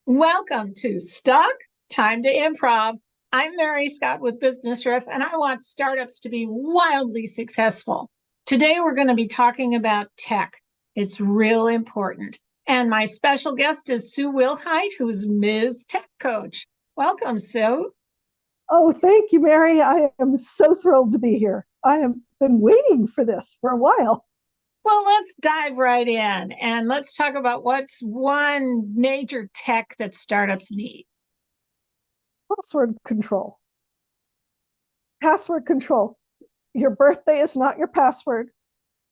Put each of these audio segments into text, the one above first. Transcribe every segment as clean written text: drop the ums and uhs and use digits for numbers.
Welcome to Stuck, Time to Improv. I'm Mary Scott with Business Riff, and I want startups to be wildly successful. Today, we're going to be talking about tech. It's real important. And my special guest is Sue Wilhite, who's Ms. Tech Coach. Welcome, Sue. Oh, thank you, Mary. I am so thrilled to be here. I have been waiting for this for a while. Well, let's dive right in and let's talk about what's one major tech that startups need. Password control. Password control. Your birthday is not your password.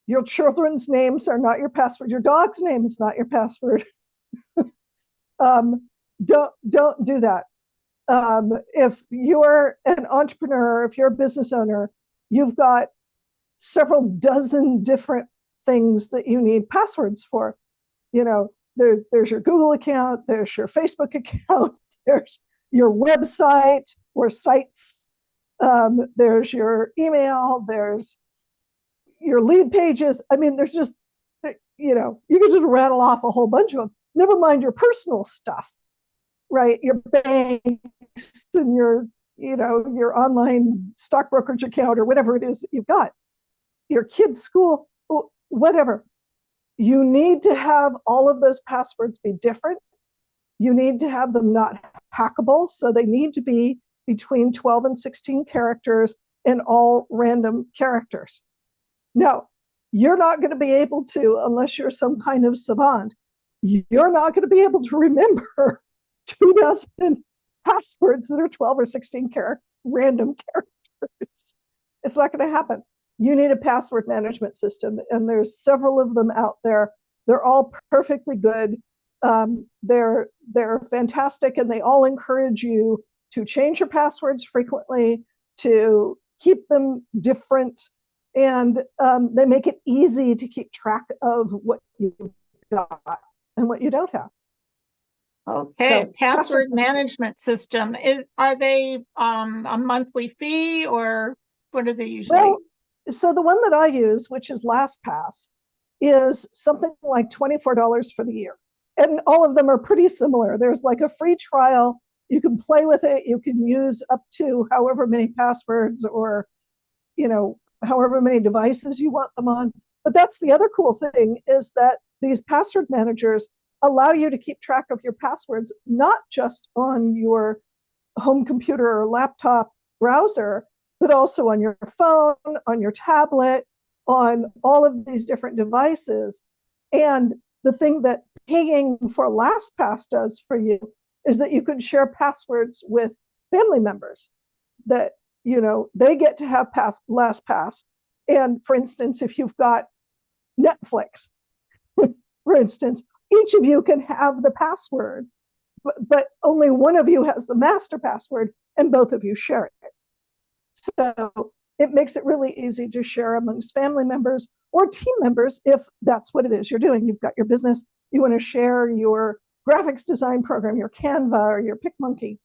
Your children's names are not your password. Your dog's name is not your password. Don't do that. If you're an entrepreneur, if you're a business owner, you've got several dozen different things that you need passwords for. You know, there's your Google account, there's your Facebook account, there's your website or sites, there's your email, there's your lead pages. I mean, there's just, you can just rattle off a whole bunch of them. Never mind your personal stuff, right? Your banks and your online stock brokerage account or whatever it is that you've got, your kid's school, whatever. You need to have all of those passwords be different. You need to have them not hackable. So they need to be between 12 and 16 characters and all random characters. No, you're not going to be able to, unless you're some kind of savant, you're not going to be able to remember 2,000 passwords that are 12 or 16 random characters. It's not going to happen. You need a password management system, and there's several of them out there. They're all perfectly good. They're fantastic, and they all encourage you to change your passwords frequently, to keep them different, and they make it easy to keep track of what you've got and what you don't have. Okay, so, password management system. Are they a monthly fee, or what are they usually? Well, so the one that I use, which is LastPass, is something like $24 for the year. And all of them are pretty similar. There's like a free trial. You can play with it. You can use up to however many passwords or, however many devices you want them on. But that's the other cool thing, is that these password managers allow you to keep track of your passwords, not just on your home computer or laptop browser, but also on your phone, on your tablet, on all of these different devices. And the thing that paying for LastPass does for you is that you can share passwords with family members that, they get to have LastPass. And for instance, if you've got Netflix, for instance, each of you can have the password, but only one of you has the master password and both of you share it. So it makes it really easy to share amongst family members or team members if that's what it is you're doing. You've got your business, you want to share your graphics design program, your Canva or your PicMonkey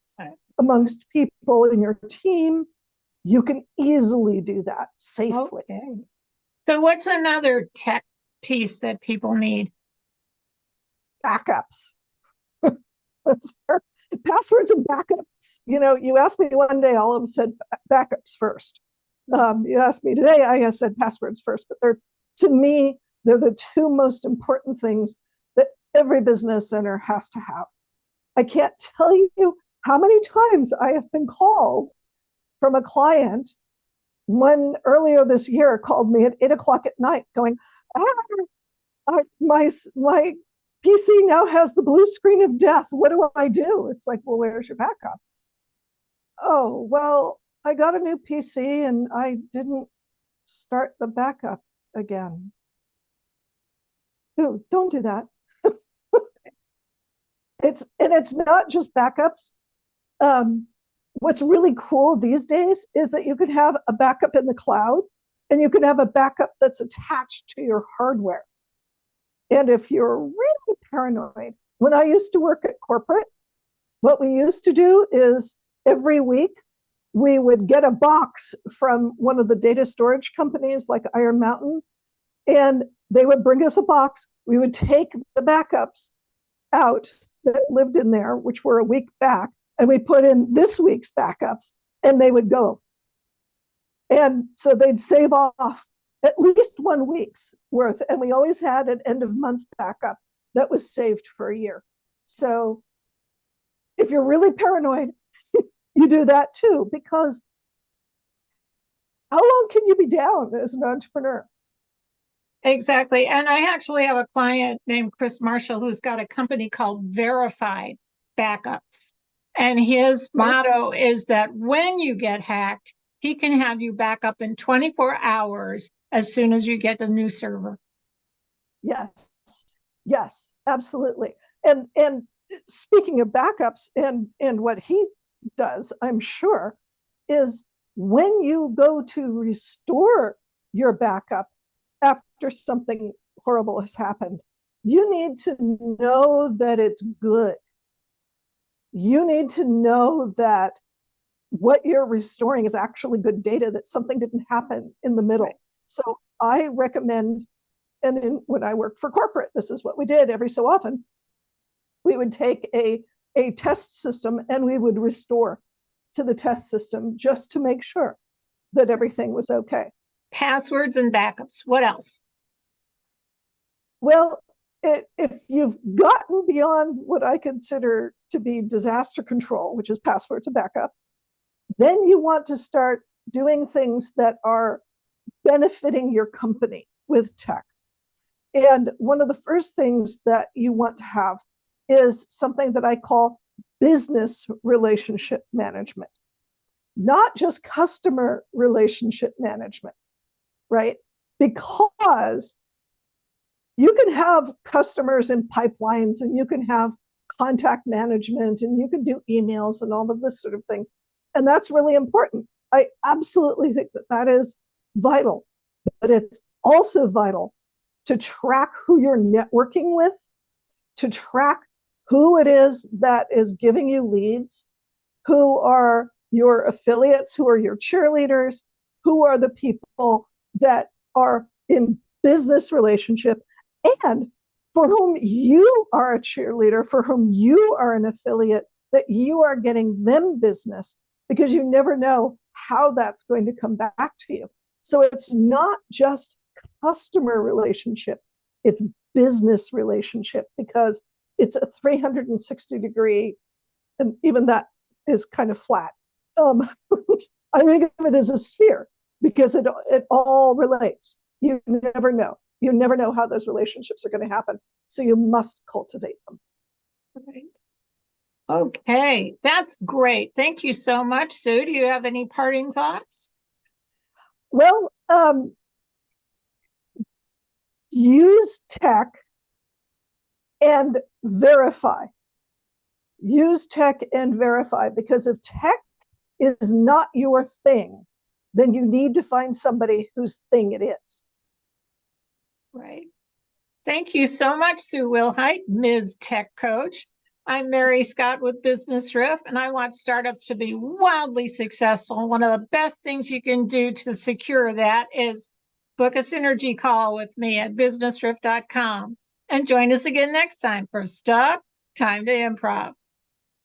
amongst people in your team. You can easily do that safely. Okay. So what's another tech piece that people need? Backups. Passwords and backups. You asked me one day, all of them said backups first. You asked me today, I said passwords first, but to me, they're the two most important things that every business owner has to have. I can't tell you how many times I have been called from a client. One earlier this year called me at 8:00 at night going, my PC now has the blue screen of death. What do I do? It's like, well, where's your backup? Oh, well, I got a new PC and I didn't start the backup again. Ooh, don't do that. It's not just backups. What's really cool these days is that you can have a backup in the cloud and you can have a backup that's attached to your hardware. And if you're really paranoid, when I used to work at corporate, what we used to do is every week we would get a box from one of the data storage companies like Iron Mountain, and they would bring us a box. We would take the backups out that lived in there, which were a week back, and we put in this week's backups, and they would go. And so they'd save off at least 1 week's worth. And we always had an end of month backup that was saved for a year. So if you're really paranoid, you do that too, because how long can you be down as an entrepreneur? Exactly. And I actually have a client named Chris Marshall who's got a company called Verified Backups. And his motto is that when you get hacked, he can have you back up in 24 hours as soon as you get the new server. Yes, yes, absolutely. And speaking of backups and what he does, I'm sure, is when you go to restore your backup after something horrible has happened, you need to know that it's good. You need to know that what you're restoring is actually good data, that something didn't happen in the middle. So I recommend, and when I worked for corporate, this is what we did every so often. We would take a test system and we would restore to the test system just to make sure that everything was okay. Passwords and backups. What else? Well, if you've gotten beyond what I consider to be disaster control, which is passwords and backup, then you want to start doing things that are benefiting your company with tech. And one of the first things that you want to have is something that I call business relationship management, not just customer relationship management, right? Because you can have customers in pipelines and you can have contact management and you can do emails and all of this sort of thing. And that's really important. I absolutely think that that is vital, but it's also vital to track who you're networking with, to track who it is that is giving you leads, who are your affiliates, who are your cheerleaders, who are the people that are in business relationship, and for whom you are a cheerleader, for whom you are an affiliate, that you are getting them business, because you never know how that's going to come back to you. So it's not just customer relationship, it's business relationship, because it's a 360-degree, and even that is kind of flat. I think of it as a sphere because it all relates. You never know. You never know how those relationships are going to happen. So you must cultivate them. Right. Okay, that's great. Thank you so much, Sue. Do you have any parting thoughts? Well, use tech and verify. Use tech and verify, because if tech is not your thing, then you need to find somebody whose thing it is. Right. Thank you so much, Sue Wilhite, Ms. Tech Coach. I'm Mary Scott with Business Riff, and I want startups to be wildly successful. One of the best things you can do to secure that is book a synergy call with me at businessriff.com and join us again next time for Stop, Time to Improv.